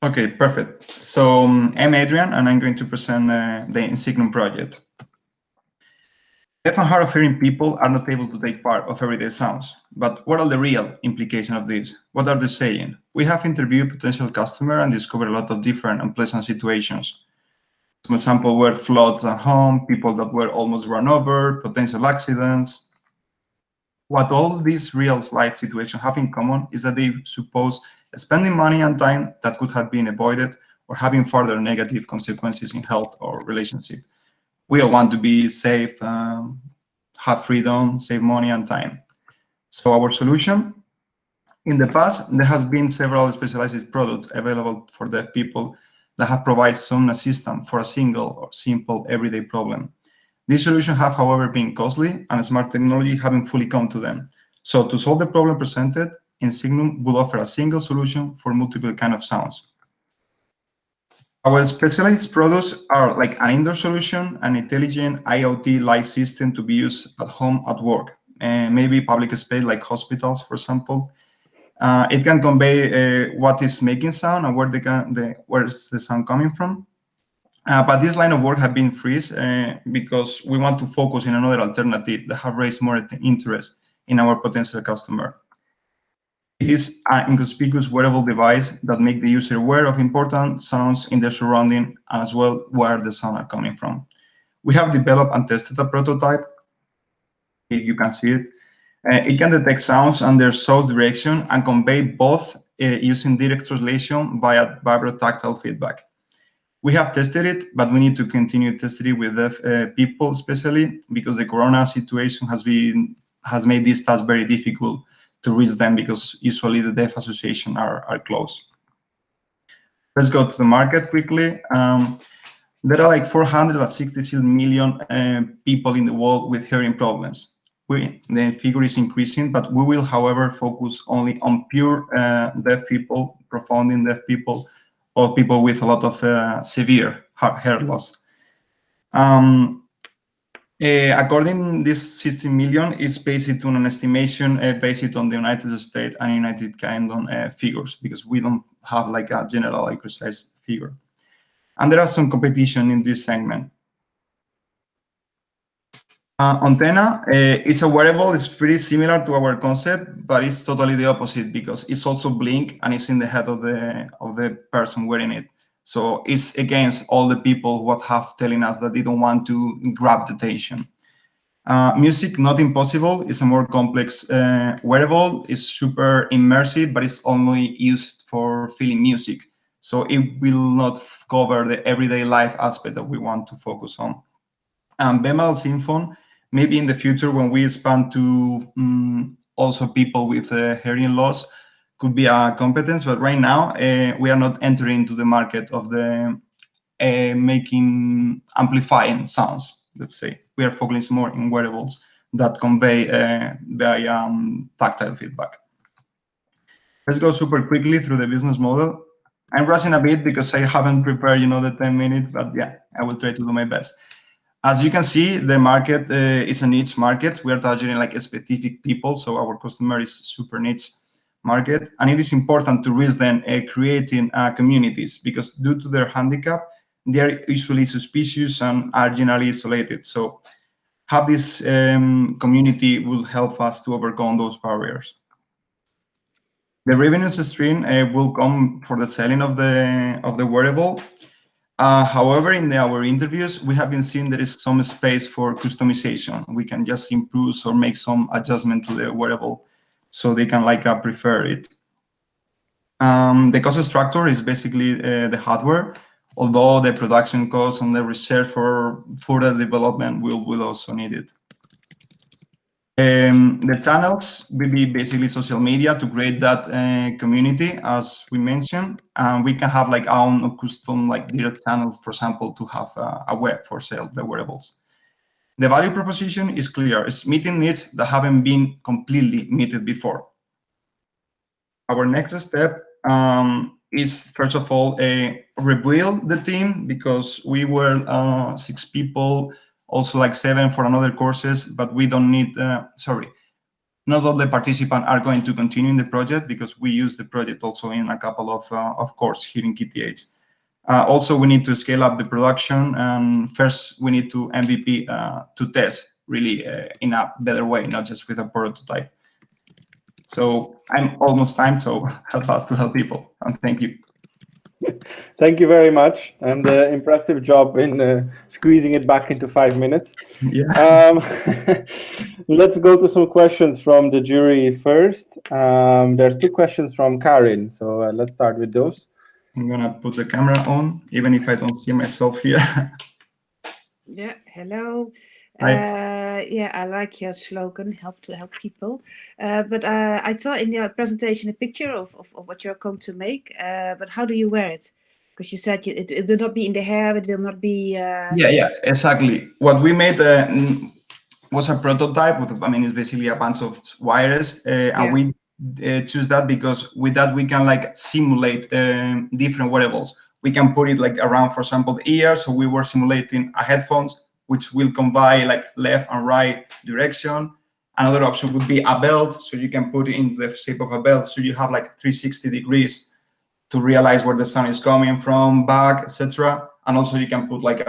Okay, perfect. So I'm Adrian, and I'm going to present the Insignum project. Deaf and hard of hearing people are not able to take part of everyday sounds. But what are the real implications of this? What are they saying? We have interviewed potential customers and discovered a lot of different unpleasant situations. For example, were floods at home, people that were almost run over, potential accidents. What all these real life situations have in common is that they suppose spending money and time that could have been avoided or having further negative consequences in health or relationship. We all want to be safe, have freedom, save money and time. So our solution, in the past, there has been several specialized products available for deaf people that have provided some assistance for a single or simple everyday problem. These solutions have, however, been costly, and smart technology haven't fully come to them. So to solve the problem presented, Insignum will offer a single solution for multiple kinds of sounds. Our specialized products are like an indoor solution, an intelligent IoT light system to be used at home, at work, and maybe public space like hospitals, for example. It can convey what is making sound and where is the sound coming from. But this line of work has been freeze because we want to focus in another alternative that have raised more interest in our potential customer. It is an inconspicuous wearable device that makes the user aware of important sounds in their surrounding and as well where the sound are coming from. We have developed and tested a prototype. If you can see it, it can detect sounds and their source direction and convey both using direct translation via vibrotactile feedback. We have tested it, but we need to continue testing it with deaf people, especially because the corona situation has made this task very difficult to reach them because usually the deaf association are closed. Let's go to the market quickly. There are like 466 million people in the world with hearing problems. The figure is increasing, but we will, however, focus only on pure deaf people, profoundly deaf people, or people with a lot of severe hair loss. According this 16 million is based on an estimation based on the United States and United Kingdom figures, because we don't have like a general, like precise figure. And there are some competition in this segment. Antenna, it's a wearable. It's pretty similar to our concept, but it's totally the opposite because it's also blink and it's in the head of the person wearing it. So it's against all the people what have telling us that they don't want to grab the attention. Music, not impossible. It's a more complex wearable. It's super immersive, but it's only used for feeling music. So it will not cover the everyday life aspect that we want to focus on. Bemal Symphone, maybe in the future when we expand to also people with hearing loss, could be a competence, but right now we are not entering into the market of the amplifying sounds, let's say. We are focusing more in wearables that convey via tactile feedback. Let's go super quickly through the business model. I'm rushing a bit because I haven't prepared, the 10 minutes, but yeah, I will try to do my best. As you can see, the market is a niche market. We are targeting like specific people, so our customer is super niche market, and it is important to reach them creating communities because due to their handicap, they are usually suspicious and are generally isolated. So have this community will help us to overcome those barriers. The revenue stream will come for the selling of the wearable. However, in our interviews, we have been seeing there is some space for customization. We can just improve or make some adjustment to the wearable so they can prefer it. The cost structure is basically the hardware, although the production costs and the research for further development will also need it. The channels will be basically social media to create that community, as we mentioned. We can have our own custom direct channels, for example, to have a web for sale the wearables. The value proposition is clear. It's meeting needs that haven't been completely met before. Our next step is, first of all, rebuild the team because we were 6 people, also 7 for another courses, but we don't need, not all the participants are going to continue in the project because we use the project also in a couple of course here in KTH. Also, we need to scale up the production, and first we need to MVP to test really in a better way, not just with a prototype. So I'm almost time, so help out to help people, and thank you. Thank you very much, and impressive job in squeezing it back into 5 minutes. Yeah. Let's go to some questions from the jury first. There's 2 questions from Karin, so let's start with those. I'm gonna put the camera on, even if I don't see myself here. Yeah, hello. Hi. I like your slogan, help to help people. But I saw in your presentation a picture of what you're going to make. But how do you wear it? Because you said it will not be in the hair, it will not be... Yeah, exactly. What we made was a prototype with, I mean, it's basically a bunch of wires, and we choose that because with that we can like simulate different wearables. We can put it like around, for example, the ear. So we were simulating a headphones, which will combine like left and right direction. Another option would be a belt. So you can put it in the shape of a belt. So you have like 360 degrees to realize where the sound is coming from, back, etc. And also you can put like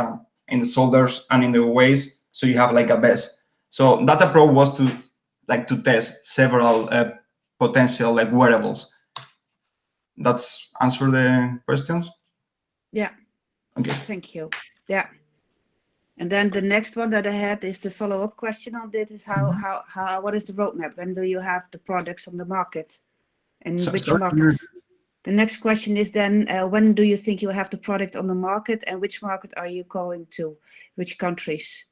in the shoulders and in the waist. So you have like a vest. So that approach was to test several potential like wearables. That's answer the questions? Yeah. Okay. Thank you. Yeah. And then the next one that I had is the follow-up question on this is what is the roadmap? When will you have the products on the market? And which markets? The next question is then, when do you think you have the product on the market, and which market are you going to? Which countries?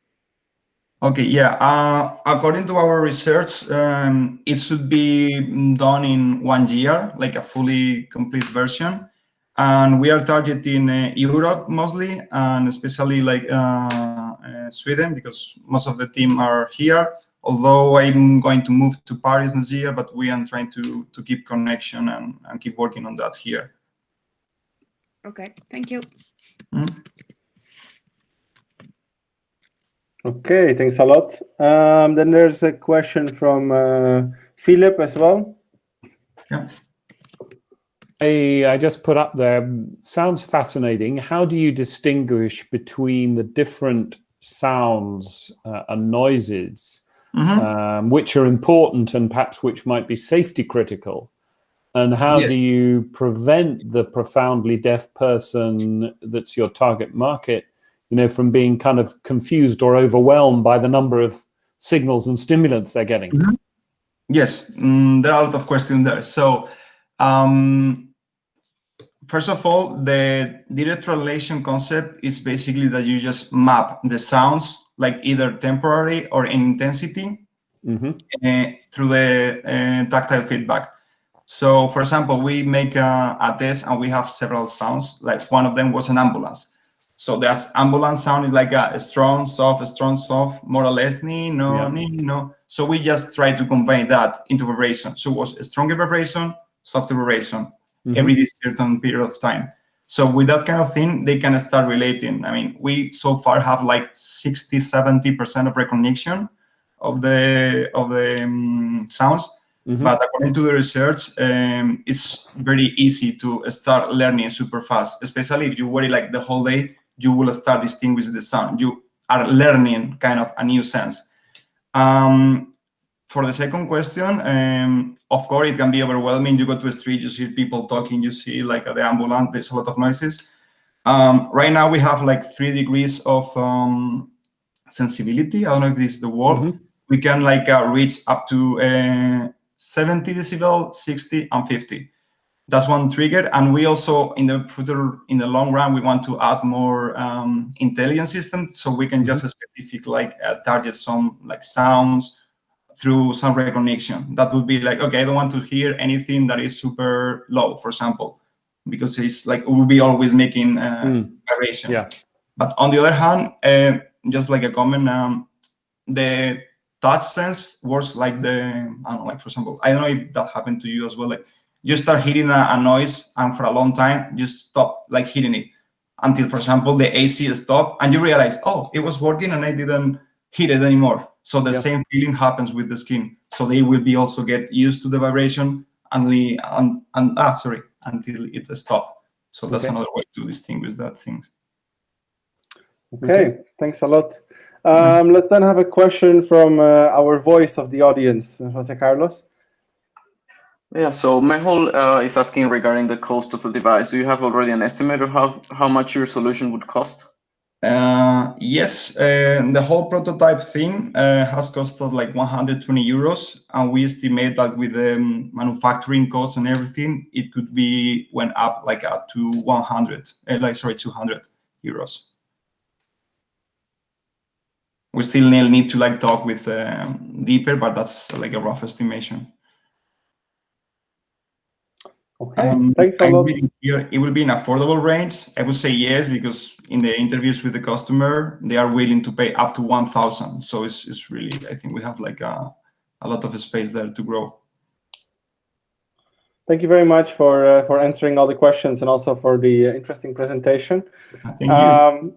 Okay, yeah. According to our research, it should be done in 1 year, like a fully complete version. And we are targeting Europe mostly, and especially like Sweden, because most of the team are here. Although I'm going to move to Paris next year, but we are trying to keep connection and keep working on that here. Okay, thank you. Okay, thanks a lot. Then there's a question from Philip as well. Yeah. I just put up there, sounds fascinating. How do you distinguish between the different sounds and noises, which are important and perhaps which might be safety critical? And how do you prevent the profoundly deaf person that's your target market, from being kind of confused or overwhelmed by the number of signals and stimulants they're getting? Yes, there are a lot of questions there. So first of all, the direct relation concept is basically that you just map the sounds, like either temporary or in intensity, through the tactile feedback. So, for example, we make a test and we have several sounds. Like one of them was an ambulance. So the ambulance sound is like a strong, soft, more or less, no. So we just try to combine that into vibration. So it was a stronger vibration, softer vibration, every certain period of time. So with that kind of thing, they can start relating. I mean, we so far have like 60-70% of recognition of the sounds. But according to the research, it's very easy to start learning super fast, especially if you wear it like the whole day. You will start distinguishing the sound. You are learning kind of a new sense. For the second question, of course, it can be overwhelming. You go to the street, you see people talking, you see like the ambulance, there's a lot of noises. Right now, we have like 3 degrees of sensibility. I don't know if this is the word. We can like reach up to 70 decibel, 60, and 50. That's one trigger. And we also, in the future, in the long run, we want to add more intelligence system, so we can just specific like target some like sounds through sound recognition. That would be like, okay, I don't want to hear anything that is super low, for example, because it's like, we'll be always making vibration. Yeah. But on the other hand, just like a comment, the touch sense works like I don't know, like for example, I don't know if that happened to you as well. Like you start hearing a noise, and for a long time, you stop like hearing it until, for example, the AC stopped, and you realize, oh, it was working, and I didn't hear it anymore. So the same feeling happens with the skin. So they will be also get used to the vibration until it stops. So that's another way to distinguish that things. Okay, thanks a lot. Let's then have a question from our voice of the audience, Jose Carlos. Yeah, so Mehul is asking regarding the cost of the device. Do you have already an estimate of how much your solution would cost? Yes, the whole prototype thing has cost us like 120 euros, and we estimate that with the manufacturing costs and everything, it could be went up like up to 200 euros. We still need to like talk with deeper, but that's like a rough estimation. Okay, thanks a lot. Here, it will be an affordable range. I would say yes, because in the interviews with the customer, they are willing to pay up to 1,000. So it's really, I think we have like a lot of space there to grow. Thank you very much for answering all the questions and also for the interesting presentation. Thank you.